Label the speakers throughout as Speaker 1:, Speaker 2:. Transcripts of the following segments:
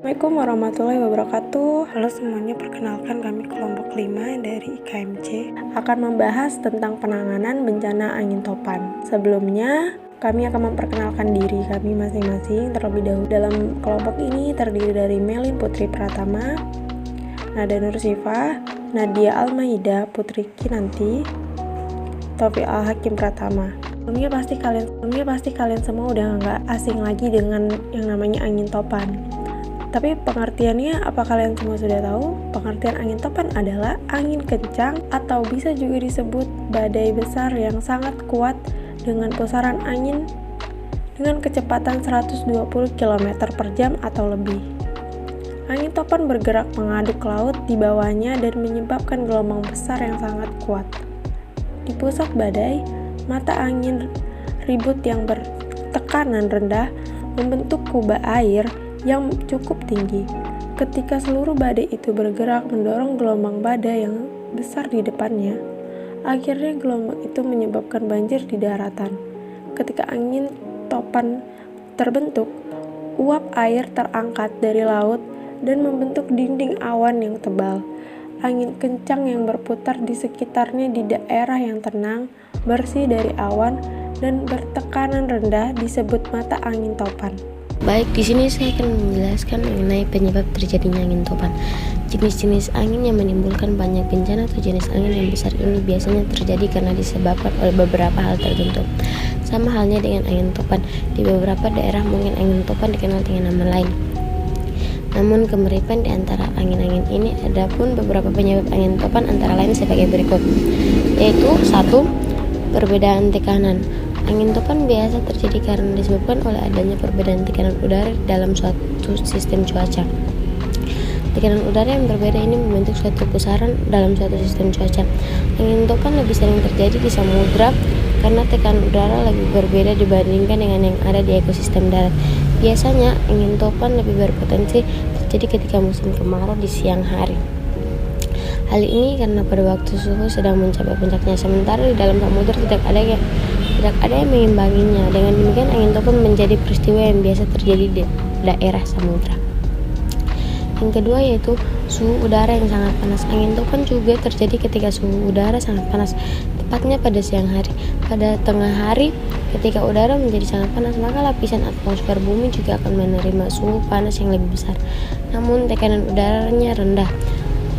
Speaker 1: Assalamualaikum warahmatullahi wabarakatuh. Halo semuanya, perkenalkan kami kelompok 5 dari IKMC akan membahas tentang penanganan bencana angin topan. Sebelumnya, kami akan memperkenalkan diri kami masing-masing terlebih dahulu. Dalam kelompok ini terdiri dari Melin Putri Pratama, Nada Nursifah, Nadia Almaida Putri Kinanti, Taufik Al-Hakim Pratama. Sebelumnya pasti kalian semua udah nggak asing lagi dengan yang namanya angin topan. Tapi pengertiannya, apa kalian semua sudah tahu? Pengertian angin topan adalah angin kencang atau bisa juga disebut badai besar yang sangat kuat dengan pusaran angin dengan kecepatan 120 km per jam atau lebih. Angin topan bergerak mengaduk laut di bawahnya dan menyebabkan gelombang besar yang sangat kuat. Di pusat badai, mata angin ribut yang bertekanan rendah membentuk kubah air yang cukup tinggi. Ketika seluruh badai itu bergerak mendorong gelombang badai yang besar di depannya, akhirnya gelombang itu menyebabkan banjir di daratan. Ketika angin topan terbentuk, uap air terangkat dari laut dan membentuk dinding awan yang tebal. Angin kencang yang berputar di sekitarnya di daerah yang tenang, bersih dari awan, dan bertekanan rendah disebut mata angin topan.
Speaker 2: Baik, di sini saya akan menjelaskan mengenai penyebab terjadinya angin topan. Jenis-jenis angin yang menimbulkan banyak bencana atau jenis angin yang besar ini biasanya terjadi karena disebabkan oleh beberapa hal tertentu. Sama halnya dengan angin topan, di beberapa daerah mungkin angin topan dikenal dengan nama lain. Namun kemiripan di antara angin-angin ini ada pun beberapa penyebab angin topan antara lain sebagai berikut, yaitu 1. Perbedaan tekanan. Angin topan biasa terjadi karena disebabkan oleh adanya perbedaan tekanan udara dalam suatu sistem cuaca. Tekanan udara yang berbeda ini membentuk suatu pusaran dalam suatu sistem cuaca. Angin topan lebih sering terjadi di samudra karena tekanan udara lebih berbeda dibandingkan dengan yang ada di ekosistem darat. Biasanya angin topan lebih berpotensi terjadi ketika musim kemarau di siang hari. Hal ini karena pada waktu suhu sedang mencapai puncaknya, sementara di dalam samudra tidak ada yang mengimbanginya. Dengan demikian angin topan menjadi peristiwa yang biasa terjadi di daerah samudra. Yang kedua yaitu suhu udara yang sangat panas. Angin topan juga terjadi ketika suhu udara sangat panas, tepatnya pada siang hari. Pada tengah hari, ketika udara menjadi sangat panas, maka lapisan atmosfer bumi juga akan menerima suhu panas yang lebih besar. Namun tekanan udaranya rendah.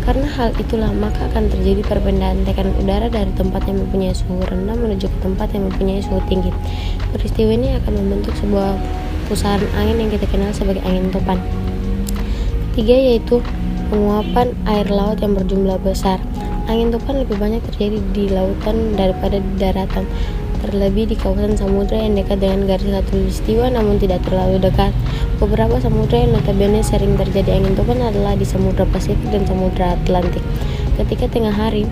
Speaker 2: Karena hal itulah maka akan terjadi perbedaan tekanan udara dari tempat yang mempunyai suhu rendah menuju ke tempat yang mempunyai suhu tinggi. Peristiwa ini akan membentuk sebuah pusaran angin yang kita kenal sebagai angin topan. Ketiga yaitu penguapan air laut yang berjumlah besar. Angin topan lebih banyak terjadi di lautan daripada di daratan, terlebih di kawasan samudra yang dekat dengan garis khatulistiwa namun tidak terlalu dekat. Beberapa samudra yang notabene sering terjadi angin topan adalah di Samudra Pasifik dan Samudra Atlantik. Ketika tengah hari,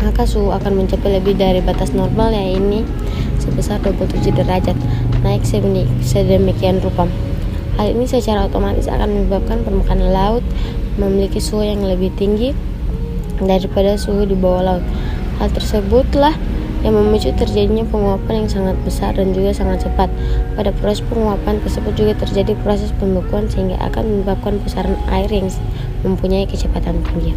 Speaker 2: maka suhu akan mencapai lebih dari batas normal, yaitu sebesar 27 derajat, naik sedemikian rupa. Hal ini secara otomatis akan menyebabkan permukaan laut memiliki suhu yang lebih tinggi daripada suhu di bawah laut. Hal tersebutlah yang memicu terjadinya penguapan yang sangat besar dan juga sangat cepat. Pada proses penguapan tersebut juga terjadi proses pembekuan sehingga akan menyebabkan pusaran air yang mempunyai kecepatan tinggi.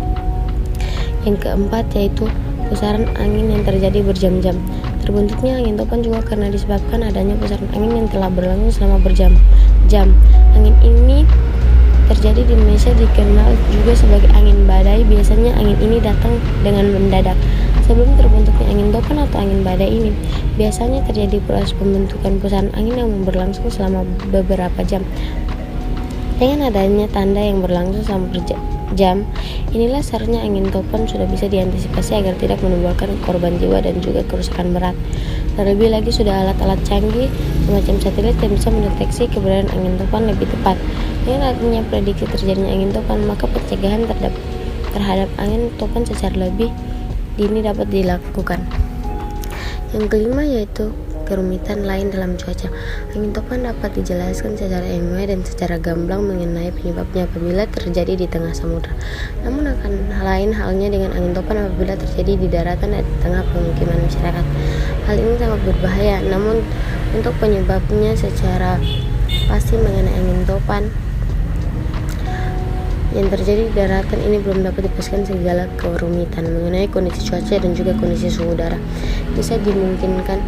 Speaker 2: Yang keempat yaitu pusaran angin yang terjadi berjam-jam. Terbentuknya angin topan juga karena disebabkan adanya pusaran angin yang telah berlangsung selama berjam-jam. Angin ini terjadi di Indonesia dikenal juga sebagai angin badai. Biasanya angin ini datang dengan mendadak. Sebelum terbentuknya angin topan atau angin badai ini, biasanya terjadi proses pembentukan pusaran angin yang berlangsung selama beberapa jam. Dengan adanya tanda yang berlangsung selama berjam, inilah seharusnya angin topan sudah bisa diantisipasi agar tidak menimbulkan korban jiwa dan juga kerusakan berat. Terlebih lagi sudah alat-alat canggih semacam satelit yang bisa mendeteksi keberadaan angin topan lebih tepat. Dengan adanya prediksi terjadinya angin topan, maka pencegahan terhadap angin topan secara lebih dini dapat dilakukan. Yang kelima yaitu kerumitan lain dalam cuaca. Angin topan dapat dijelaskan secara ilmiah dan secara gamblang mengenai penyebabnya apabila terjadi di tengah samudra. Namun akan lain halnya dengan angin topan apabila terjadi di daratan dan di tengah pemukiman masyarakat. Hal ini sangat berbahaya. Namun untuk penyebabnya secara pasti mengenai angin topan yang terjadi di daratan ini belum dapat dipastikan segala kerumitan mengenai kondisi cuaca dan juga kondisi suhu udara. Bisa dimungkinkan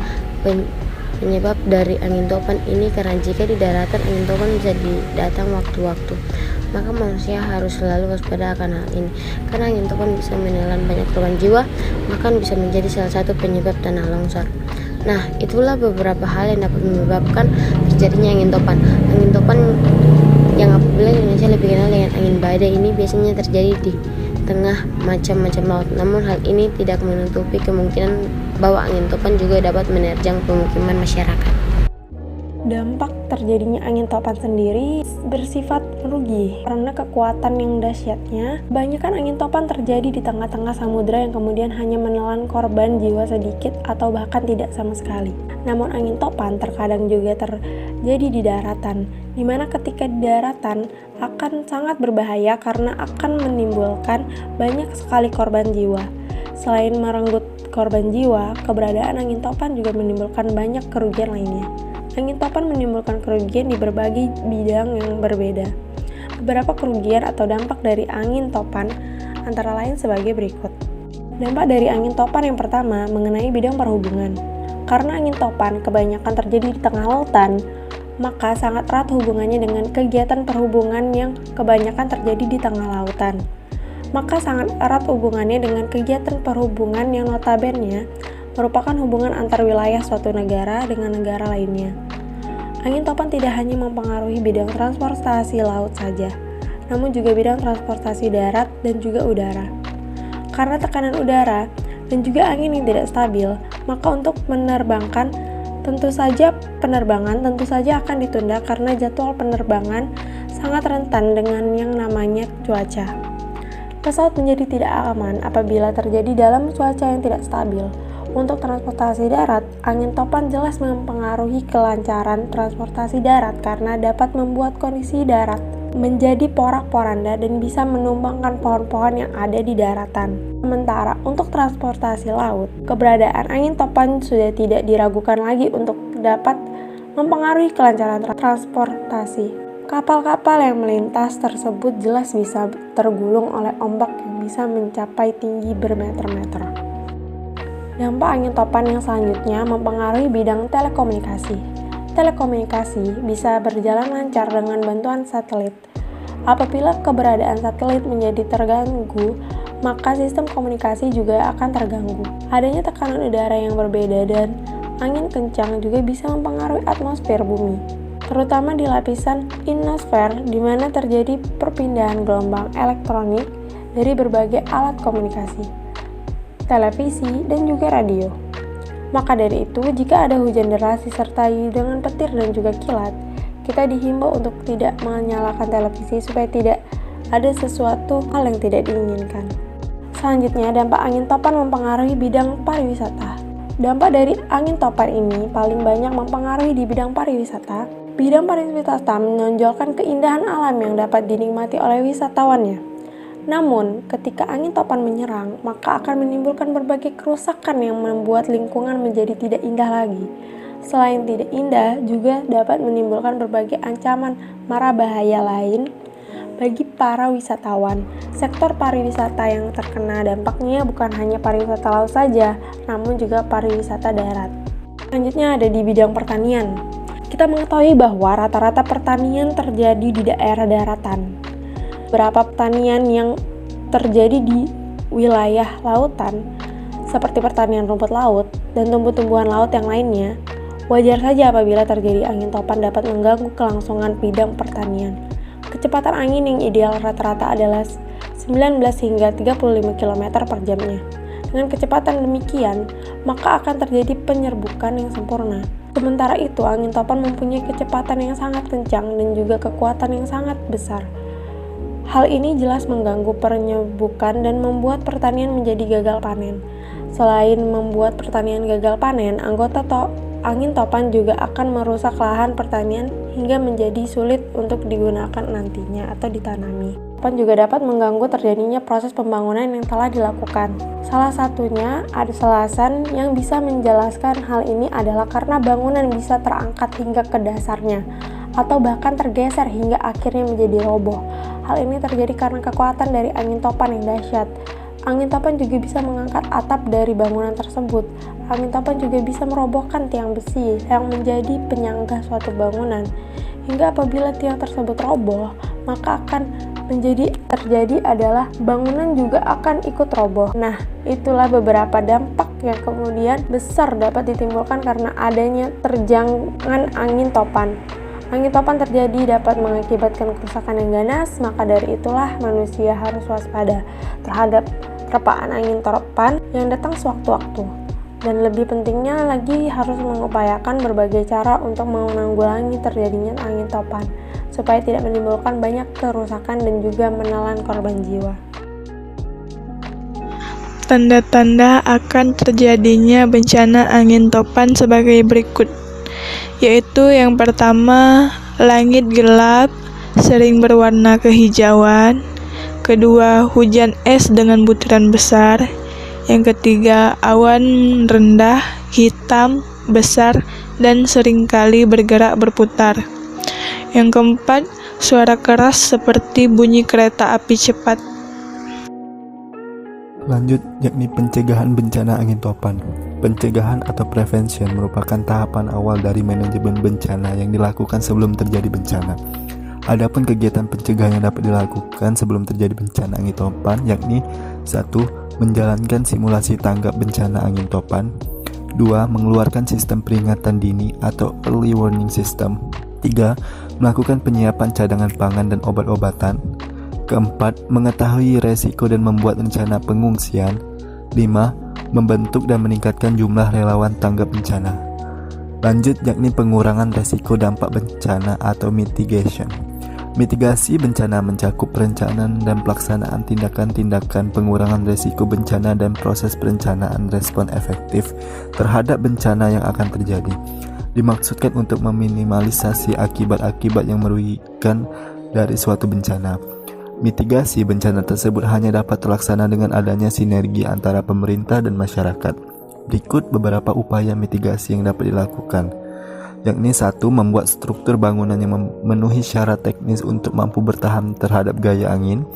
Speaker 2: penyebab dari angin topan ini karena jika di daratan angin topan bisa datang waktu-waktu, maka manusia harus selalu waspada akan hal ini. Karena angin topan bisa menelan banyak korban jiwa, bahkan bisa menjadi salah satu penyebab tanah longsor. Nah, itulah beberapa hal yang dapat menyebabkan terjadinya angin topan. Angin topan yang apabila Indonesia lebih kenal dengan angin badai ini biasanya terjadi di tengah macam-macam laut. Namun hal ini tidak menutupi kemungkinan bahwa angin topan juga dapat menerjang pemukiman masyarakat.
Speaker 1: Dampak terjadinya angin topan sendiri bersifat merugi karena kekuatan yang dahsyatnya. Kebanyakan angin topan terjadi di tengah-tengah samudera yang kemudian hanya menelan korban jiwa sedikit atau bahkan tidak sama sekali. Namun angin topan terkadang juga terjadi di daratan, di mana ketika di daratan akan sangat berbahaya karena akan menimbulkan banyak sekali korban jiwa. Selain merenggut korban jiwa, keberadaan angin topan juga menimbulkan banyak kerugian lainnya. Angin topan menimbulkan kerugian di berbagai bidang yang berbeda. Beberapa kerugian atau dampak dari angin topan antara lain sebagai berikut. Dampak dari angin topan yang pertama mengenai bidang perhubungan. Karena angin topan kebanyakan terjadi di tengah lautan, maka sangat erat hubungannya dengan kegiatan perhubungan yang kebanyakan terjadi di tengah lautan. Maka sangat erat hubungannya dengan kegiatan perhubungan yang notabene merupakan hubungan antar wilayah suatu negara dengan negara lainnya. Angin topan tidak hanya mempengaruhi bidang transportasi laut saja, namun juga bidang transportasi darat dan juga udara. Karena tekanan udara dan juga angin yang tidak stabil, maka untuk penerbangan tentu saja akan ditunda karena jadwal penerbangan sangat rentan dengan yang namanya cuaca. Pesawat menjadi tidak aman apabila terjadi dalam cuaca yang tidak stabil. Untuk transportasi darat, angin topan jelas mempengaruhi kelancaran transportasi darat karena dapat membuat kondisi darat menjadi porak-poranda dan bisa menumbangkan pohon-pohon yang ada di daratan. Sementara untuk transportasi laut, keberadaan angin topan sudah tidak diragukan lagi untuk dapat mempengaruhi kelancaran transportasi. Kapal-kapal yang melintas tersebut jelas bisa tergulung oleh ombak yang bisa mencapai tinggi bermeter-meter. Dampak angin topan yang selanjutnya mempengaruhi bidang telekomunikasi. Telekomunikasi bisa berjalan lancar dengan bantuan satelit. Apabila keberadaan satelit menjadi terganggu, maka sistem komunikasi juga akan terganggu. Adanya tekanan udara yang berbeda dan angin kencang juga bisa mempengaruhi atmosfer bumi, terutama di lapisan ionosfer di mana terjadi perpindahan gelombang elektronik dari berbagai alat komunikasi, televisi, dan juga radio. Maka dari itu, jika ada hujan deras disertai dengan petir dan juga kilat, kita dihimbau untuk tidak menyalakan televisi supaya tidak ada sesuatu hal yang tidak diinginkan. Selanjutnya, dampak angin topan mempengaruhi bidang pariwisata. Dampak dari angin topan ini paling banyak mempengaruhi di bidang pariwisata. Bidang pariwisata menonjolkan keindahan alam yang dapat dinikmati oleh wisatawannya. Namun, ketika angin topan menyerang, maka akan menimbulkan berbagai kerusakan yang membuat lingkungan menjadi tidak indah lagi. Selain tidak indah, juga dapat menimbulkan berbagai ancaman mara bahaya lain bagi para wisatawan. Sektor pariwisata yang terkena dampaknya bukan hanya pariwisata laut saja, namun juga pariwisata darat. Selanjutnya ada di bidang pertanian. Kita mengetahui bahwa rata-rata pertanian terjadi di daerah daratan. Beberapa pertanian yang terjadi di wilayah lautan, seperti pertanian rumput laut dan tumbuh-tumbuhan laut yang lainnya, wajar saja apabila terjadi angin topan dapat mengganggu kelangsungan bidang pertanian. Kecepatan angin yang ideal rata-rata adalah 19 hingga 35 km per jamnya. Dengan kecepatan demikian, maka akan terjadi penyerbukan yang sempurna. Sementara itu, angin topan mempunyai kecepatan yang sangat kencang dan juga kekuatan yang sangat besar. Hal ini jelas mengganggu penyerbukan dan membuat pertanian menjadi gagal panen. Selain membuat pertanian gagal panen, angin topan juga akan merusak lahan pertanian hingga menjadi sulit untuk digunakan nantinya atau ditanami. Topan juga dapat mengganggu terjadinya proses pembangunan yang telah dilakukan. Salah satunya ada alasan yang bisa menjelaskan hal ini adalah karena bangunan bisa terangkat hingga ke dasarnya atau bahkan tergeser hingga akhirnya menjadi roboh. Hal ini terjadi karena kekuatan dari angin topan yang dahsyat. Angin topan juga bisa mengangkat atap dari bangunan tersebut. Angin topan juga bisa merobohkan tiang besi yang menjadi penyangga suatu bangunan. Hingga apabila tiang tersebut roboh, maka akan terjadi adalah bangunan juga akan ikut roboh. Nah, itulah beberapa dampak yang kemudian besar dapat ditimbulkan karena adanya terjangan angin topan. Angin topan terjadi dapat mengakibatkan kerusakan yang ganas, maka dari itulah manusia harus waspada terhadap terpaan angin topan yang datang sewaktu-waktu. Dan lebih pentingnya lagi harus mengupayakan berbagai cara untuk menanggulangi terjadinya angin topan, supaya tidak menimbulkan banyak kerusakan dan juga menelan korban jiwa.
Speaker 3: Tanda-tanda akan terjadinya bencana angin topan sebagai berikut, yaitu yang pertama, langit gelap, sering berwarna kehijauan. Kedua, hujan es dengan butiran besar. Yang ketiga, awan rendah, hitam, besar, dan seringkali bergerak berputar. Yang keempat, suara keras seperti bunyi kereta api cepat.
Speaker 4: Lanjut, yakni pencegahan bencana angin topan. Pencegahan atau prevention merupakan tahapan awal dari manajemen bencana yang dilakukan sebelum terjadi bencana. Adapun kegiatan pencegahan yang dapat dilakukan sebelum terjadi bencana angin topan yakni 1. Menjalankan simulasi tanggap bencana angin topan. 2. Mengeluarkan sistem peringatan dini atau early warning system. 3. Melakukan penyiapan cadangan pangan dan obat-obatan. 4. Mengetahui resiko dan membuat rencana pengungsian. 5. Membentuk dan meningkatkan jumlah relawan tanggap bencana. Lanjut, yakni pengurangan resiko dampak bencana atau mitigation. Mitigasi bencana mencakup perencanaan dan pelaksanaan tindakan-tindakan pengurangan risiko bencana dan proses perencanaan respon efektif terhadap bencana yang akan terjadi. Dimaksudkan untuk meminimalisasi akibat-akibat yang merugikan dari suatu bencana. Mitigasi bencana tersebut hanya dapat terlaksana dengan adanya sinergi antara pemerintah dan masyarakat. Berikut beberapa upaya mitigasi yang dapat dilakukan, yakni 1. Membuat struktur bangunan yang memenuhi syarat teknis untuk mampu bertahan terhadap gaya angin.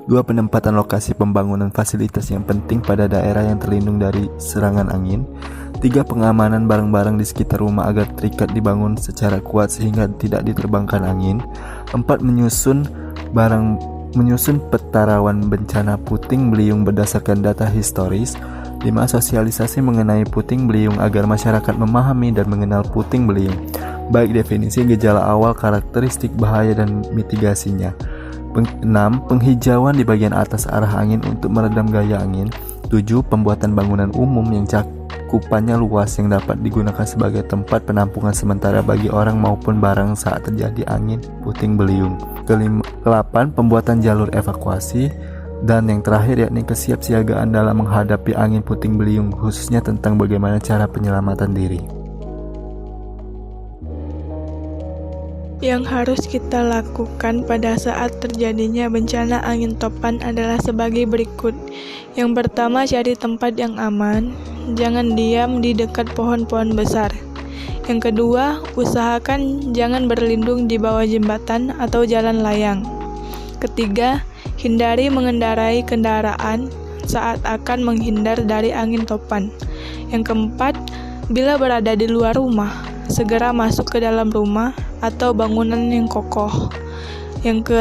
Speaker 4: 2. Penempatan lokasi pembangunan fasilitas yang penting pada daerah yang terlindung dari serangan angin. 3. Pengamanan barang-barang di sekitar rumah agar terikat dibangun secara kuat sehingga tidak diterbangkan angin. 4. Menyusun peta rawan bencana puting beliung berdasarkan data historis. 5. Sosialisasi mengenai puting beliung agar masyarakat memahami dan mengenal puting beliung, baik definisi, gejala awal, karakteristik bahaya, dan mitigasinya. 6. Penghijauan di bagian atas arah angin untuk meredam gaya angin. 7. Pembuatan bangunan umum yang cakupannya luas yang dapat digunakan sebagai tempat penampungan sementara bagi orang maupun barang saat terjadi angin puting beliung. 8. Pembuatan jalur evakuasi. Dan yang terakhir yakni kesiapsiagaan dalam menghadapi angin puting beliung, khususnya tentang bagaimana cara penyelamatan diri.
Speaker 3: Yang harus kita lakukan pada saat terjadinya bencana angin topan adalah sebagai berikut. Yang pertama, cari tempat yang aman. Jangan diam di dekat pohon-pohon besar. Yang kedua, usahakan jangan berlindung di bawah jembatan atau jalan layang. Ketiga, hindari mengendarai kendaraan saat akan menghindar dari angin topan. Yang keempat, bila berada di luar rumah, segera masuk ke dalam rumah atau bangunan yang kokoh. Yang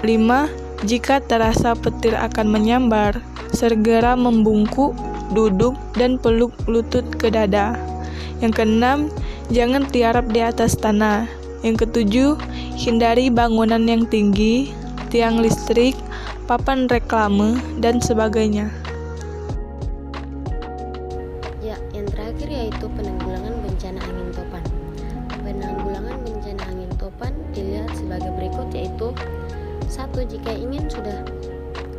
Speaker 3: kelima, jika terasa petir akan menyambar, segera membungkuk, duduk, dan peluk lutut ke dada. Yang keenam, jangan tiarap di atas tanah. Yang ketujuh, hindari bangunan yang tinggi, tiang listrik, papan reklame, dan sebagainya.
Speaker 2: Ya, yang terakhir yaitu penanggulangan bencana angin topan. Penanggulangan bencana angin topan dilihat sebagai berikut, yaitu 1. Jika ingin sudah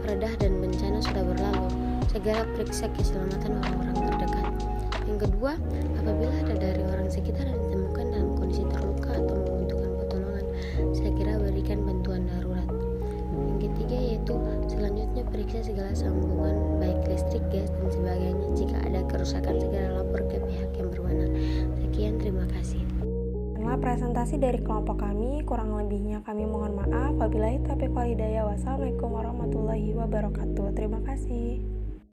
Speaker 2: reda dan bencana sudah berlalu, segera periksa keselamatan orang-orang terdekat. Yang kedua, apabila ada dari orang sekitar yang ditemukan dalam kondisi terluka atau membutuhkan pertolongan, segera berikan bantuan darurat. Yang ketiga yaitu selanjutnya periksa segala sambungan baik listrik, gas, dan sebagainya. Jika ada kerusakan segera lapor ke pihak yang berwenang. Sekian, terima kasih.
Speaker 1: inilah presentasi dari kelompok kami. Kurang lebihnya kami mohon maaf. Wabillahi taufiq wal hidayah. Wassalamualaikum warahmatullahi wabarakatuh. Terima kasih.